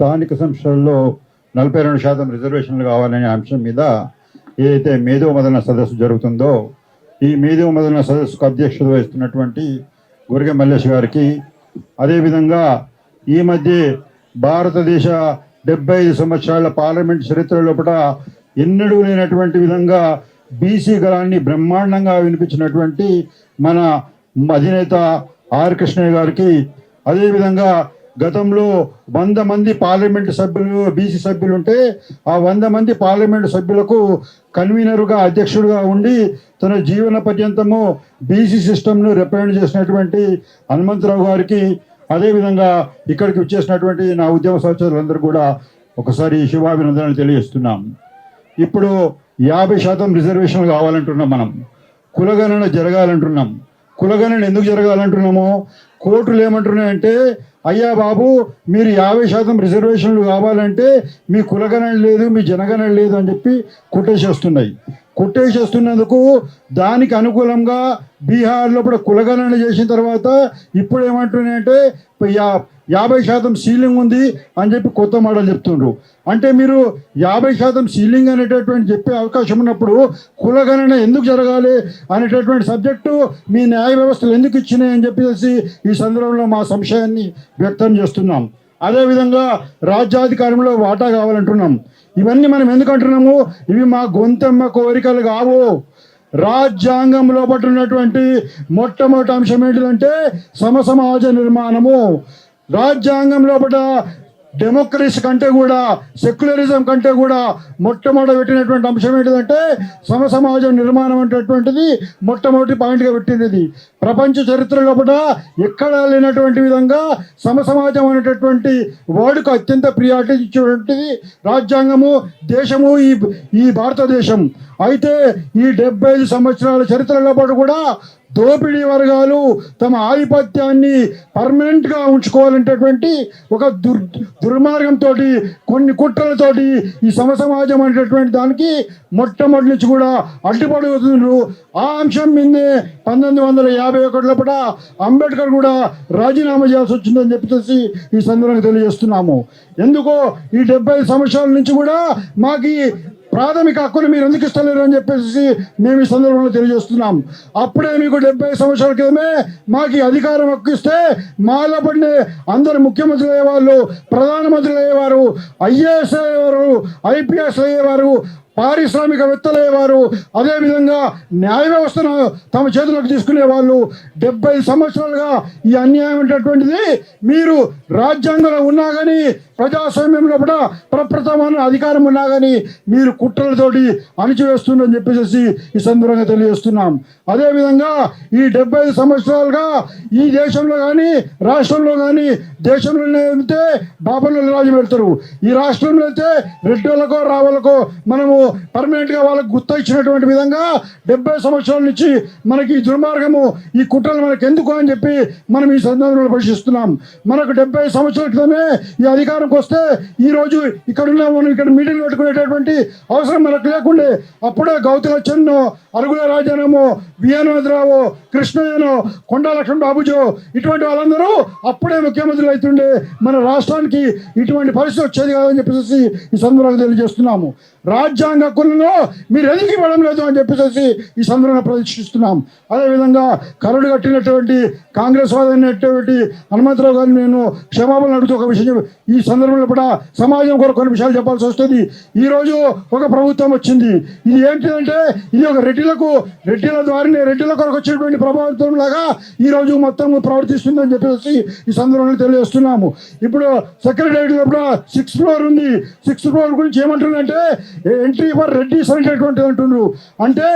స్థానిక సంస్థల్లో 42% రిజర్వేషన్లు కావాలనే అంశం మీద ఏదైతే మేధో మదన సదస్సు జరుగుతుందో ఈ మేధో మదన సదస్సుకు అధ్యక్షత వహిస్తున్నటువంటి గురిగె మల్లేష్ గారికి, అదేవిధంగా ఈ మధ్య భారతదేశ 75 సంవత్సరాల పార్లమెంట్ చరిత్ర లోపల ఎన్నడూ లేనటువంటి విధంగా బీసీ గళాన్ని బ్రహ్మాండంగా వినిపించినటువంటి మన అధినేత ఆర్ కృష్ణయ్య గారికి, అదేవిధంగా గతంలో 100 మంది పార్లమెంటు సభ్యులు బీసీ సభ్యులు ఉంటే ఆ 100 మంది పార్లమెంటు సభ్యులకు కన్వీనర్గా అధ్యక్షుడిగా ఉండి తన జీవన పర్యంతము బీసీ సిస్టమ్ను రిప్రజెంట్ చేసినటువంటి హనుమంతరావు గారికి, అదేవిధంగా ఇక్కడికి వచ్చేసినటువంటి నా ఉద్యమ సహచరులందరూ కూడా ఒకసారి శుభాభినందనలు తెలియజేస్తున్నాం. ఇప్పుడు 50% రిజర్వేషన్లు కావాలంటున్నాం. మనం కులగణన జరగాలంటున్నాం. కులగణన ఎందుకు జరగాలంటున్నామో కోర్టులు ఏమంటున్నాయంటే, అయ్యా బాబు మీరు 50% రిజర్వేషన్లు కావాలంటే మీ కులగణన లేదు, మీ జనగణన లేదు అని చెప్పి కొట్టేసేస్తున్నందుకు దానికి అనుకూలంగా బీహార్లో కూడా కులగణన చేసిన తర్వాత ఇప్పుడు ఏమంటున్నాయంటే 50% సీలింగ్ ఉంది అని చెప్పి కొత్త మోడల్ చెప్తుండ్రు. అంటే మీరు 50% సీలింగ్ అనేటటువంటి చెప్పే అవకాశం ఉన్నప్పుడు కులగణన ఎందుకు జరగాలి అనేటటువంటి సబ్జెక్టు మీ న్యాయ వ్యవస్థలు ఎందుకు ఇచ్చినాయి అని చెప్పేసి ఈ సందర్భంలో మా సంశయాన్ని వ్యక్తం చేస్తున్నాం. అదేవిధంగా రాజ్యాధికారంలో వాటా కావాలంటున్నాం. ఇవన్నీ మనం ఎందుకు అంటున్నాము? ఇవి మా గొంతెమ్మ కోరికలు కావు. రాజ్యాంగంలో పట్టున్నటువంటి మొట్టమొదటి అంశం ఏంటిదంటే సమసమాజ నిర్మాణము. రాజ్యాంగంలో పట్ల డెమోక్రసీ కంటే కూడా సెక్యులరిజం కంటే కూడా మొట్టమొదటి పెట్టినటువంటి అంశం ఏంటిదంటే సమసమాజం నిర్మాణం అనేటటువంటిది మొట్టమొదటి పాయింట్గా పెట్టినది. ప్రపంచ చరిత్రలో కూడా ఎక్కడా లేనటువంటి విధంగా సమసమాజం అనేటటువంటి వర్డ్కు అత్యంత ప్రియారిటీ ఇచ్చేటువంటిది రాజ్యాంగము, దేశము, ఈ భారతదేశం. అయితే ఈ 75 సంవత్సరాల చరిత్రలో పాటు కూడా దోపిడీ వర్గాలు తమ ఆధిపత్యాన్ని పర్మనెంట్గా ఉంచుకోవాలంటటువంటి ఒక దుర్మార్గంతో కొన్ని కుట్రలతోటి ఈ సమసమాజం అనేటటువంటి దానికి మొట్టమొదటి నుంచి కూడా అడ్డుపడుతున్నారు. ఆ అంశం మీదే 1951 కూడా అంబేద్కర్ కూడా రాజీనామా చేయాల్సి వచ్చిందని చెప్పేసి ఈ సందర్భంగా తెలియజేస్తున్నాము. ఎందుకో ఈ 75 సంవత్సరాల నుంచి కూడా మాకు ప్రాథమిక హక్కులు మీరు ఎందుకు ఇస్తలేరు అని చెప్పేసి మేము ఈ సందర్భంలో తెలియజేస్తున్నాం. అప్పుడే మీకు 70 సంవత్సరాల క్రితమే మాకు అధికారం హక్కు ఇస్తే మాలో పడిన అందరు ముఖ్యమంత్రులు అయ్యేవాళ్ళు, ప్రధానమంత్రులు అయ్యేవారు, ఐఏఎస్ అయ్యేవారు, ఐపీఎస్ అయ్యేవారు, పారిశ్రామికవేత్తలు అయ్యేవారు, అదేవిధంగా న్యాయ వ్యవస్థను తమ చేతులకు తీసుకునే వాళ్ళు. 70 సంవత్సరాలుగా ఈ అన్యాయం అనేటటువంటిది మీరు రాజ్యాంగంలో ఉన్నా కానీ ప్రజాస్వామ్యంలో కూడా ప్రప్రథమైన అధికారం ఉన్నా కానీ మీరు కుట్రలతోటి అణిచివేస్తుందని చెప్పేసి ఈ సందర్భంగా తెలియజేస్తున్నాం. అదేవిధంగా ఈ 75 సంవత్సరాలుగా ఈ దేశంలో కానీ రాష్ట్రంలో కానీ, దేశంలో అయితే బాబర్ల రాజు పెడతారు, ఈ రాష్ట్రంలో అయితే రెడ్డిలకో రావులకో మనము పర్మనెంట్గా వాళ్ళకు గుర్తు ఇచ్చినటువంటి విధంగా 70 సంవత్సరాల నుంచి మనకి ఈ దుర్మార్గము, ఈ కుట్రలు మనకు ఎందుకు అని చెప్పి మనం ఈ సందర్భంలో పరిశీలిస్తున్నాం. మనకు 70 సంవత్సరాల క్రితమే ఈ అధికారంకి వస్తే ఈరోజు ఇక్కడున్న మనం ఇక్కడ మీటింగ్ పెట్టుకునేటటువంటి అవసరం మనకు లేకుండే. అప్పుడే గౌతలచ్చన్నో, అరుగుల రాజానమో, బిఎన్వద్రావో, కృష్ణయ్యనో, కొండా లక్ష్మణ్ బాబుజో ఇటువంటి వాళ్ళందరూ అప్పుడే ముఖ్యమంత్రులు అవుతుండే. మన రాష్ట్రానికి ఇటువంటి పరిస్థితి వచ్చేది కాదని చెప్పేసి ఈ సందర్భంగా తెలియజేస్తున్నాము. రాజ్యాంగ హక్కులను మీరు ఎందుకు ఇవ్వడం లేదు అని చెప్పేసి ఈ సందర్భంగా ప్రదర్శిస్తున్నాం. అదేవిధంగా కరడు కట్టినటువంటి కాంగ్రెస్ వాదైనటువంటి హనుమంతరావు గారిని నేను క్షమాపణలు అడుగుతూ ఒక విషయం ఈ సందర్భంలో కూడా సమాజం కొరకు కొన్ని విషయాలు చెప్పాల్సి వస్తుంది. ఈరోజు ఒక ప్రభుత్వం వచ్చింది. ఇది ఏంటిదంటే ఇది ఒక రెడ్డిల ద్వారానే రెడ్డిల కొరకు వచ్చినటువంటి ప్రభుత్వం లాగా ఈరోజు మొత్తం ప్రవర్తిస్తుందని చెప్పేసి ఈ సందర్భంలో తెలియజేస్తున్నాము. ఇప్పుడు సెక్రటేరియట్లో కూడా 6th ఫ్లోర్ ఉంది. 6th ఫ్లోర్ గురించి ఏమంటుందంటే ఎంట్రీ ఫర్ రెడ్డిస్ అనేటటువంటిది అంటున్నారు. అంటే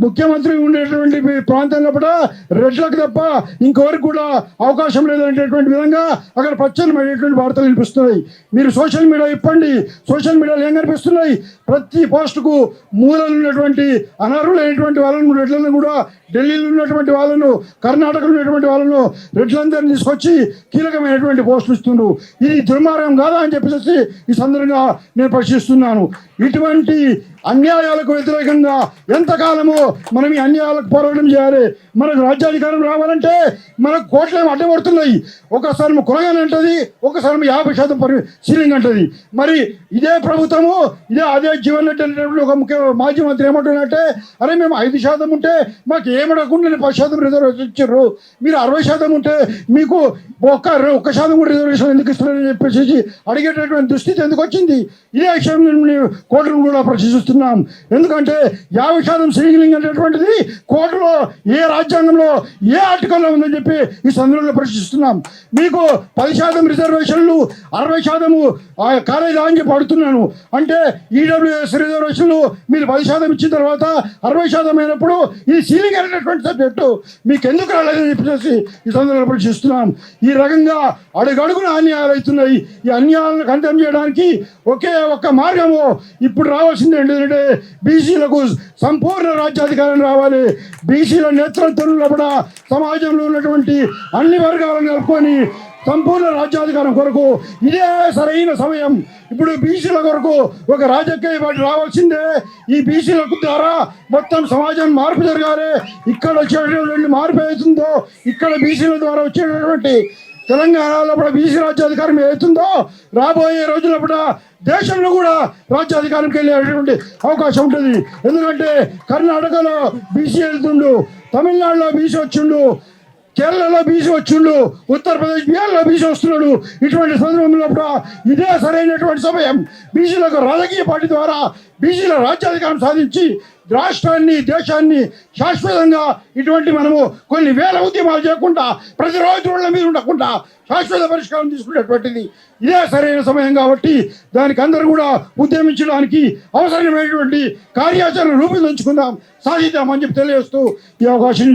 ముఖ్యమంత్రి ఉండేటువంటి ప్రాంతంలో కూడా రెడ్లకు తప్ప ఇంకెవరికి కూడా అవకాశం లేదనేటటువంటి విధంగా అక్కడ ప్రత్యేకమైనటువంటి వార్తలు వినిపిస్తున్నాయి. మీరు సోషల్ మీడియా ఇప్పండి, సోషల్ మీడియాలో ఏం కనిపిస్తున్నాయి? ప్రతి పోస్టుకు మూలలు ఉన్నటువంటి అనర్హులైనటువంటి వాళ్ళను, రెడ్లను కూడా ఢిల్లీలో ఉన్నటువంటి వాళ్ళను, కర్ణాటకలో ఉన్నటువంటి వాళ్ళను, రెడ్లందరినీ తీసుకొచ్చి కీలకమైనటువంటి పోస్టులు ఇస్తున్నారు. ఇది దుర్మార్గం కాదా అని చెప్పేసి ఈ సందర్భంగా నేను ప్రశ్నిస్తున్నాను. ఇటువంటి అన్యాయాలకు వ్యతిరేకంగా ఎంతకాలము మనం ఈ అన్యాయాలకు పోరాటం చేయాలి. మనకు రాజ్యాధికారం రావాలంటే మనకు కోట్లేమో అడ్డపడుతున్నాయి. ఒకసారి కులగానే అంటది, ఒకసారి 50% సీలింగ్ అంటది. మరి ఇదే ప్రభుత్వము అదే జీవన్ రెడ్డి అనేటువంటి ఒక మాజీ మంత్రి ఏమంటున్నట్టే, అరే మేము 5% ఉంటే మాకు ఏమడకుండా 10% రిజర్వేషన్ ఇచ్చారు, మీరు 60% ఉంటే మీకు ఒక్క శాతం కూడా రిజర్వేషన్ ఎందుకు ఇస్తున్నారని చెప్పేసి అడిగేటటువంటి దుస్థితి ఎందుకు వచ్చింది? ఇదే విషయం కోర్టును కూడా ప్రశ్నిస్తున్నాం. ఎందుకంటే 50% సీలింగ్ అనేటువంటిది కోర్టులో ఏ రాజ్యాంగంలో ఏ ఆర్టికల్లో ఉందని చెప్పి ఈ సందర్భంలో ప్రశ్నిస్తున్నాం. మీకు 10% రిజర్వేషన్లు 60% కాలేదా అని చెప్పి అడుగుతున్నాను. అంటే ఈడబ్ల్యూఎస్ రిజర్వేషన్లు మీరు 10% ఇచ్చిన తర్వాత 60% అయినప్పుడు ఇది సీలింగ్ అనేటటువంటి సబ్జెక్టు మీకు ఎందుకు రాలేదని చెప్పేసి ఈ సందర్భంలో ప్రశ్నిస్తున్నాం. ఈ రకంగా అడుగడుగున అన్యాయాలు అవుతున్నాయి. ఈ అన్యాయాలను కంటెం చేయడానికి ఒక్క మార్గము ఇప్పుడు రావాల్సింది ఏంటంటే బీసీలకు సంపూర్ణ రాజ్యాధికారం రావాలి. బీసీల నేతృత్వంలో కూడా సమాజంలో ఉన్నటువంటి అన్ని వర్గాలను కలుపుకొని సంపూర్ణ రాజ్యాధికారం కొరకు ఇదే సరైన సమయం. ఇప్పుడు బీసీల కొరకు ఒక రాజకీయ పార్టీ రావాల్సిందే. ఈ బీసీల ద్వారా మొత్తం సమాజం మార్పు జరగాలి. ఇక్కడ వచ్చేటటువంటి మార్పు అవుతుందో, ఇక్కడ బీసీల ద్వారా వచ్చేటటువంటి తెలంగాణలో కూడా బీసీ రాజ్యాధికారం ఏతుందో రాబోయే రోజుల్లో కూడా దేశంలో కూడా రాజ్యాధికారంకి వెళ్ళేటువంటి అవకాశం ఉంటుంది. ఎందుకంటే కర్ణాటకలో బీసీ వెళ్తుండు, తమిళనాడులో బీసీ వచ్చిండు, కేరళలో బీసీ వచ్చిండు, ఉత్తరప్రదేశ్ బిహార్లో బీసీ వస్తున్నాడు. ఇటువంటి సందర్భంలో కూడా ఇదే సరైనటువంటి సమయం. బీసీలకు రాజకీయ పార్టీ ద్వారా బీసీల రాజ్యాధికారం సాధించి రాష్ట్రాన్ని దేశాన్ని శాశ్వతంగా ఇటువంటి మనము కొన్ని వేల ఉద్యమాలు చేయకుండా ప్రతిరోజు రోడ్ల మీద ఉండకుండా శాశ్వత పరిష్కారం తీసుకునేటువంటిది ఇదే సరైన సమయం. కాబట్టి దానికి అందరూ కూడా ఉద్యమించడానికి అవసరమైనటువంటి కార్యాచరణ రూపొందించుకుందాం, సాధిద్దామని చెప్పి తెలియజేస్తూ ఈ అవకాశం